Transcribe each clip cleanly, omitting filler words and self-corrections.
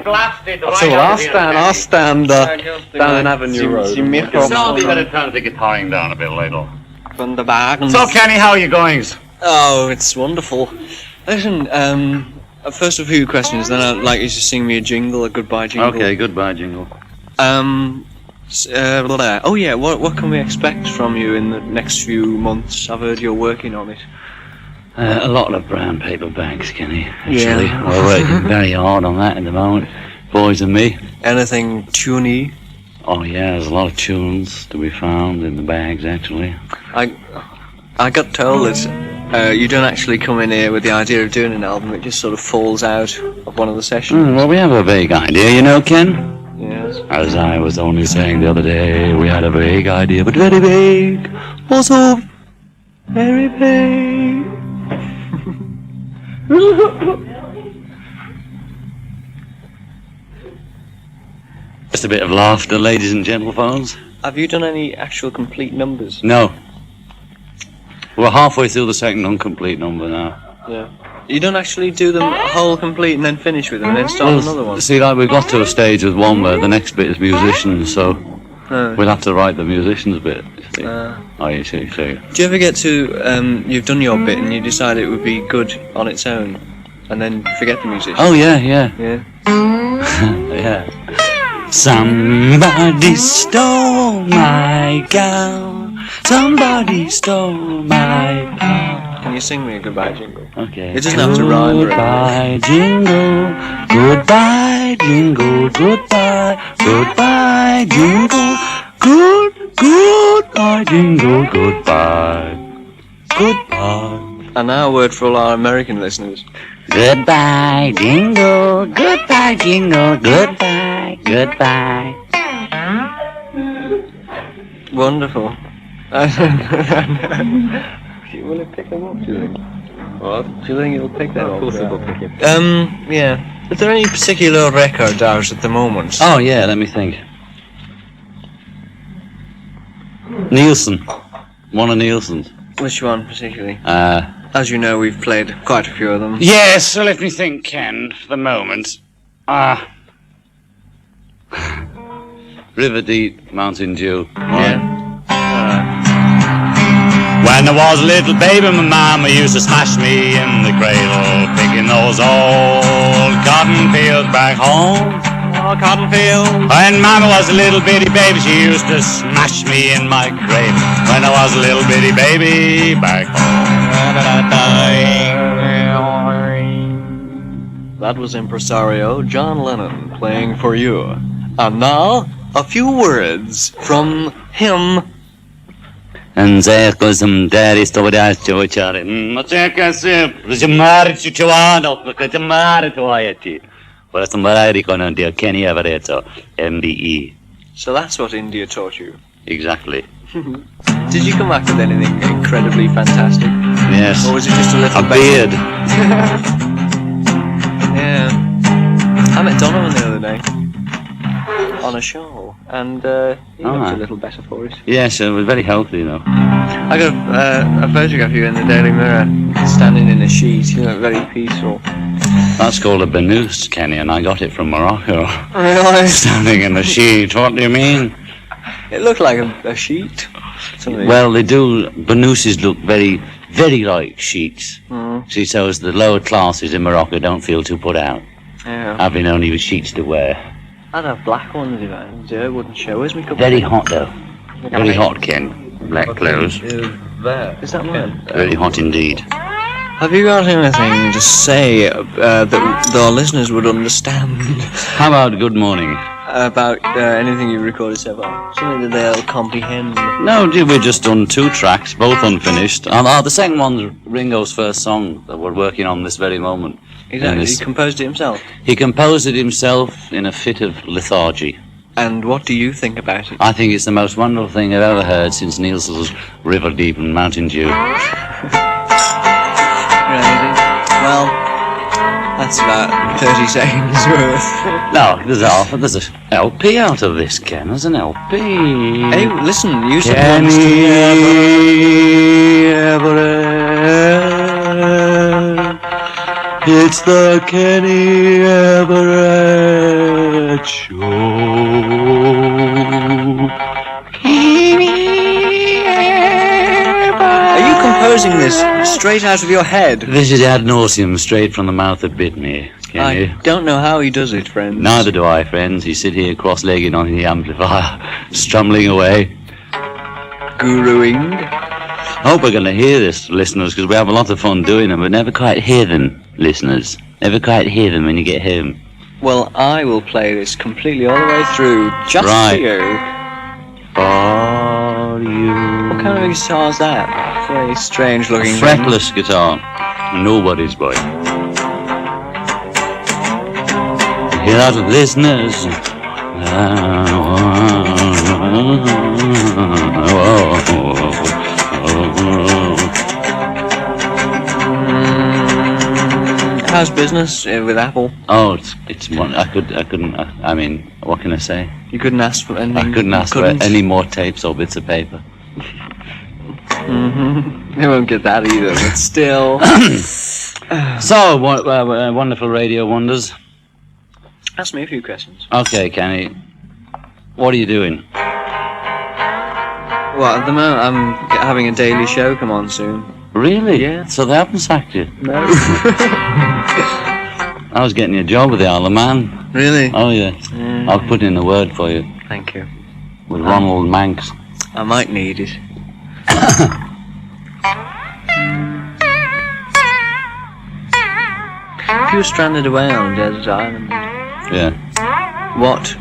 blasted right So I'll out stand down Avenue Road. So I'll be better turn the guitaring down a bit later. From the wagens. So Kenny, how are you going? Oh, it's wonderful. Listen, first a few questions, then I'd like you to sing me a jingle, a goodbye jingle. Okay, goodbye jingle. Oh yeah, what can we expect from you in the next few months? I've heard you're working on it. A lot of brown paper bags, Kenny. Actually, Yeah. we're working very hard on that at the moment, boys and me. Anything tuney? Oh yeah, there's a lot of tunes to be found in the bags, actually. I got told that you don't actually come in here with the idea of doing an album, it just sort of falls out of one of the sessions. Well, we have a vague idea, you know, Ken? Yes. As I was only saying the other day, we had a vague idea, but very vague. Also, very vague. Just a bit of laughter, ladies and gentlemen. Have you done any actual complete numbers? No. We're halfway through the second incomplete number now. Yeah. You don't actually do them whole complete and then finish with them and then start another one? See, like, we've got to a stage with one where the next bit is musicians, so we'll have to write the musicians bit. You see. Oh, you see. Do you ever get to, you've done your bit and you decide it would be good on its own and then forget the musicians? Oh, yeah. Yeah. Yeah. Somebody stole my gown. Somebody stole my gown. Can you sing me a goodbye jingle? Okay. It doesn't have to rhyme or anything. Goodbye jingle, goodbye jingle, goodbye, goodbye jingle, goodbye jingle, goodbye, goodbye. And now a word for all our American listeners. Goodbye jingle, goodbye jingle, goodbye, goodbye. Wonderful. Will it pick them up, do you think? What? Do you think it'll pick them up? Of course it will pick it up. Yeah. Is there any particular record out at the moment? Oh, yeah, let me think. Nielsen. One of Nielsen's. Which one, particularly? As you know, we've played quite a few of them. Yes, so let me think, Ken, for the moment. River Deep, Mountain Dew. Yeah. When I was a little baby, my mama used to smash me in the cradle, picking those old cotton fields back home. Oh, cotton fields. When mama was a little bitty baby, she used to smash me in my cradle. When I was a little bitty baby back home. That was impresario John Lennon playing for you. And now, a few words from him. And there goes some daddy story that to each other. Well, somebody gonna do Kenny Everett Show, MBE. So that's what India taught you. Exactly. Did you come back with anything incredibly fantastic? Yes. Or was it just a little beard? Yeah. I met Donovan the other day on a show, and he looked a little better for it. Yes, it was very healthy, though. I got a photograph of you in the Daily Mirror, standing in a sheet. You look very peaceful. That's called a banous, Kenny, and I got it from Morocco. Really? Standing in a sheet. What do you mean? It looked like a sheet. Something. Well, they do. Banousses look very, very like sheets. See, so as the lower classes in Morocco don't feel too put out. Yeah. Having only sheets to wear. I'd have black ones if I dirt wouldn't show us. We could. Very hot, though. Very hot, Ken. Black clothes. Is that mine? Very hot indeed. Have you got anything to say that the listeners would understand? How about good morning? About anything you've recorded so far? Something that they'll comprehend. No, we've just done 2 tracks, both unfinished. The second one's Ringo's first song that we're working on this very moment. Exactly, he composed it himself? He composed it himself in a fit of lethargy. And what do you think about it? I think it's the most wonderful thing I've ever heard since Nielsen's River Deep and Mountain Dew. Well, that's about 30 seconds worth. No, there's an LP out of this, Ken. There's an LP. Hey, listen, you said Kenny Everett. It's the Kenny Everett Show. Are you composing this straight out of your head? This is ad nauseum, straight from the mouth that bit me, Kenny. I don't know how he does it, friends. Neither do I, friends. You sit here cross-legged on the amplifier, strummling away. Guruing. I hope we're going to hear this, listeners, because we have a lot of fun doing them, but never quite hear them, listeners. Never quite hear them when you get home. Well, I will play this completely all the way through, just for you. For you. What kind of a guitar is that? Very strange looking. Fretless guitar. Nobody's boy. Hear that, listeners? How's business with Apple? Oh, it's one. I mean, what can I say? You couldn't ask for anything. I couldn't ask for any more tapes or bits of paper. They won't get that either, but still. So, wonderful radio wonders. Ask me a few questions. Okay, Kenny. What are you doing? Well, at the moment, I'm having a daily show come on soon. Really? Yeah. So they haven't sacked you? No. I was getting you a job with the Isle of Man. Really? Oh, yeah. I'll put in a word for you. Thank you. With Ronald Manx. I might need it. If you were stranded away on a desert island, Yeah. what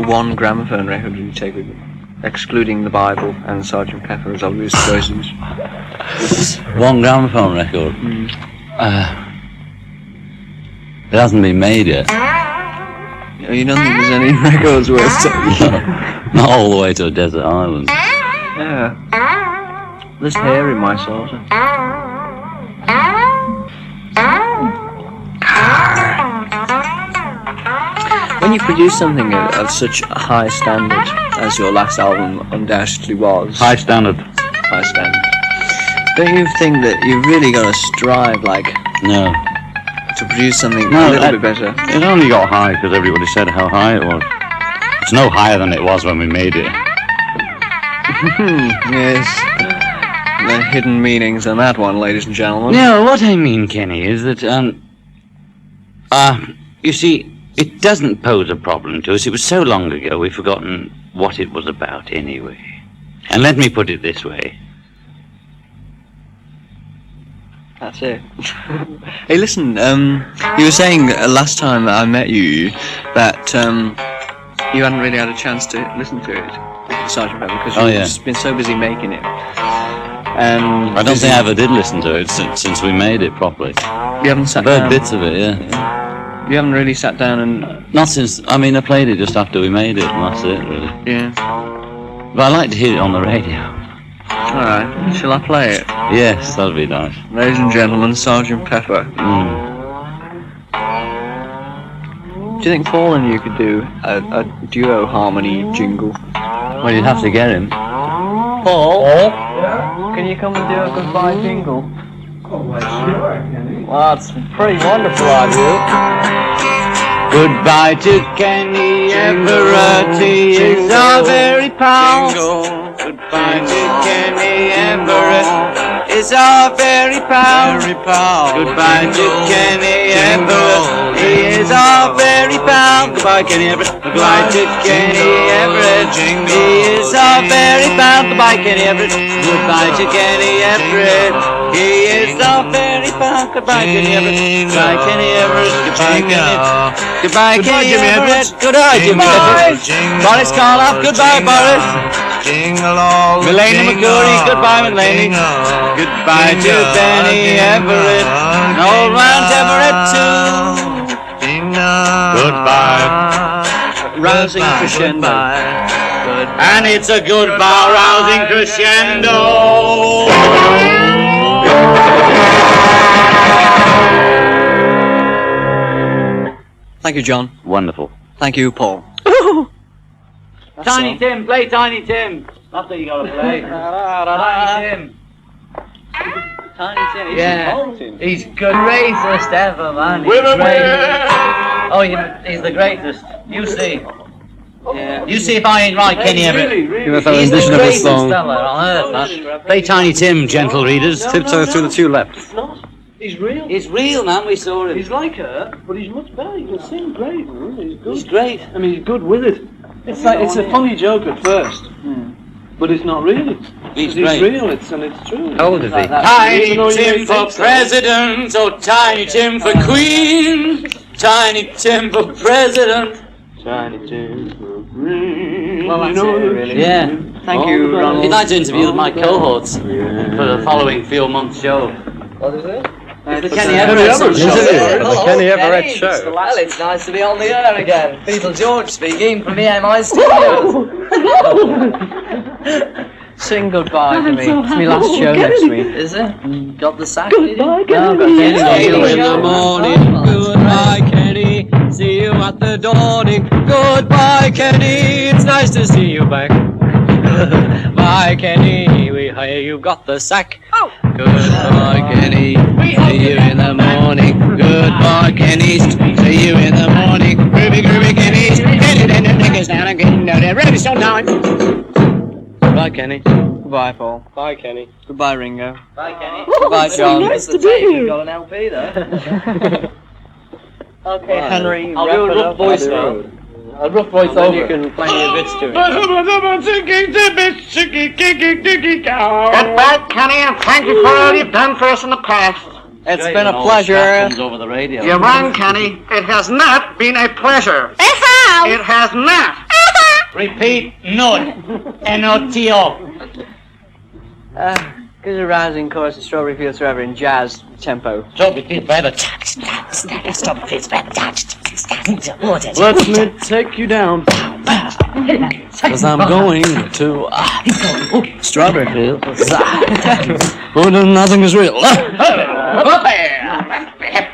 one gramophone record would you take with you? Excluding the Bible and Sgt. Pepper as obvious choices. One gramophone record. It hasn't been made yet. You don't think there's any records worth taking? Not all the way to a desert island. Yeah. There's hair in my saucer. When you produce something of such a high standard as your last album undoubtedly was, High standard. high standard, don't you think that you've really got to strive, like, No. to produce something No, a little bit better? It only got high because everybody said how high it was. It's no higher than it was when we made it. Yes. The hidden meanings on that one, ladies and gentlemen. No, what I mean, Kenny, is that, you see, it doesn't pose a problem to us. It was so long ago, we've forgotten what it was about anyway. And let me put it this way. That's it. Hey, listen, you were saying last time that I met you that you hadn't really had a chance to listen to it, Sgt. Pepper, because you've been so busy making it. I don't think I ever did listen to it since we made it properly. You haven't sat I've heard down? bits of it, yeah. You haven't really sat down and... Not since, I mean, I played it just after we made it, and that's it, really. Yeah. But I like to hear it on the radio. Alright, shall I play it? Yes, that'd be nice. Ladies and gentlemen, Sgt. Pepper. Do you think Paul and you could do a duo harmony jingle? Well, you'd have to get him. Paul? Can you come and do a goodbye jingle? Oh, well, sure, Kenny. Well, it's pretty wonderful of you. Goodbye to Kenny Everett, he is our very pal. Goodbye to Kenny Everett, is our very pal. Goodbye to Kenny Everett, he is our very pal. Goodbye, Kenny Everett. Goodbye to Kenny Everett, he is our very pal. Goodbye, Kenny Everett. Goodbye to Kenny Everett, he is our very pal. Goodbye, Kenny Everett. Goodbye, Kenny Everett. Goodbye, Kenny. Goodbye, Kenny Everett. Goodbye, Jimmy Everett. Boris Karloff. Goodbye, Boris. Melanie McCurry. Goodbye, Melanie. Goodbye to Benny Everett. And old Round Everett too. Goodbye. Rousing crescendo. And it's a goodbye rousing crescendo. Thank you, John. Wonderful. Thank you, Paul. Tiny Tim, play Tiny Tim. That's what you gotta play. Tiny Tim. Tiny Tim. He's greatest ever, man. He's great. Oh, he's the greatest. You see. Yeah. You see if I ain't right, Kenny Everett. Give us our He's the rendition of a greatest song. fella on earth, man. Play Tiny Tim, gentle readers. Tiptoe through the tulips. It's not. He's real. He's real, man. We saw him. He's like her, but he's much better. He can sing great. He's good. He's great. I mean, he's good with it. It's like it's a funny joke at first, but it's not really. He's He's great. real. It's true. How old is he? Tiny Even though you Tim may for think so. president, oh Tiny Tim for queen. Tiny Tim for president. Tiny Tim for green. Well, that's it, really. Yeah. Thank you, Ronald. He'd like to interview my cohorts for the following few months show. What is it? The Kenny Everett Show. The Kenny Everett Show. Well, it's nice to be on the air again. Beatles George speaking from the EMI studios. Sing goodbye to me. It's my last show next week. Is it? Got the sack? Goodbye, No, got See Kenny. you in the morning. Goodbye, Kenny. See you at the dawning. Goodbye, Kenny. It's nice to see you back. Bye, Kenny. We hear you got the sack. Goodbye, Kenny. See you in the morning. Goodbye, Kenny. See you in the morning. Groovy, groovy, Kenny. Kenny, then the niggas down and getting down there. Ready, so time. Goodbye, Kenny. Goodbye, Paul. Bye, Kenny. Goodbye, Ringo. Bye, Kenny. Goodbye, John. nice to be Tape. here. You've got an LP there. Okay, Henry. I'll do a rough voice now. A rough voice Then over. you can play your bits to it. Goodbye, Kenny, and thank you for all you've done for us in the past. It's been a pleasure. Comes over the radio. You're wrong, Kenny. It has not been a pleasure. It has not. Repeat, none. N-O-T-O. Gives a rousing chorus of Strawberry Fields Forever in jazz tempo. Strawberry Fields Forever. Strawberry Fields Forever. Let me take you down, cause I'm going to Strawberry Fields. Oh, nothing is real.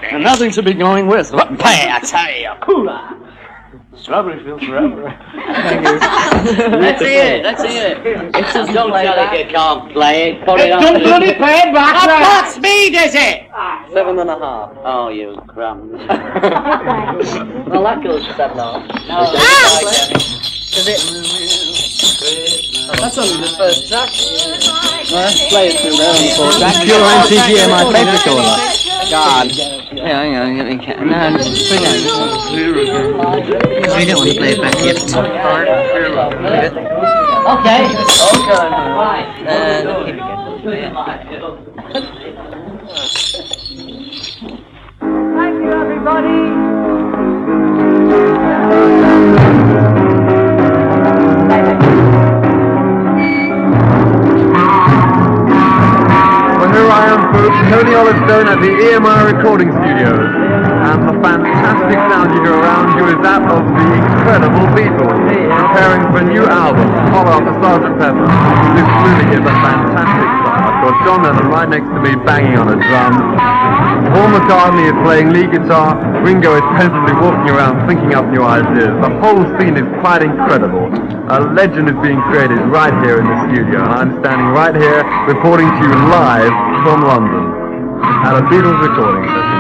And nothing to be going with. I tell you. Strawberry Fields forever. Let's hear it. Let's hear it. It's just don't tell it you can't play it. Put it on. Don't bloody play it back, What right? speed is it? 7.5. Oh, you crumbs. Well, that goes to 7.5. No, That's only the first track. Play it through there on the fourth track. Pure NTG, my tape recorder. God. Yeah, hang on, no, just put it down. Because we don't want to play it back yet. Okay. Keep it going. Thank you, everybody. Well, here I am, folks, Tony Olivestone at the EMI recording studios. And the fantastic sound you hear around you is that of the incredible Beatles, preparing for a new album, Follow Up the Sgt. Pepper. This really is a fantastic song. I've got John Lennon right next to me banging on a drum. Paul McCartney is playing lead guitar. Ringo is pensively walking around thinking up new ideas. The whole scene is quite incredible. A legend is being created right here in the studio, and I'm standing right here reporting to you live from London at a Beatles recording session.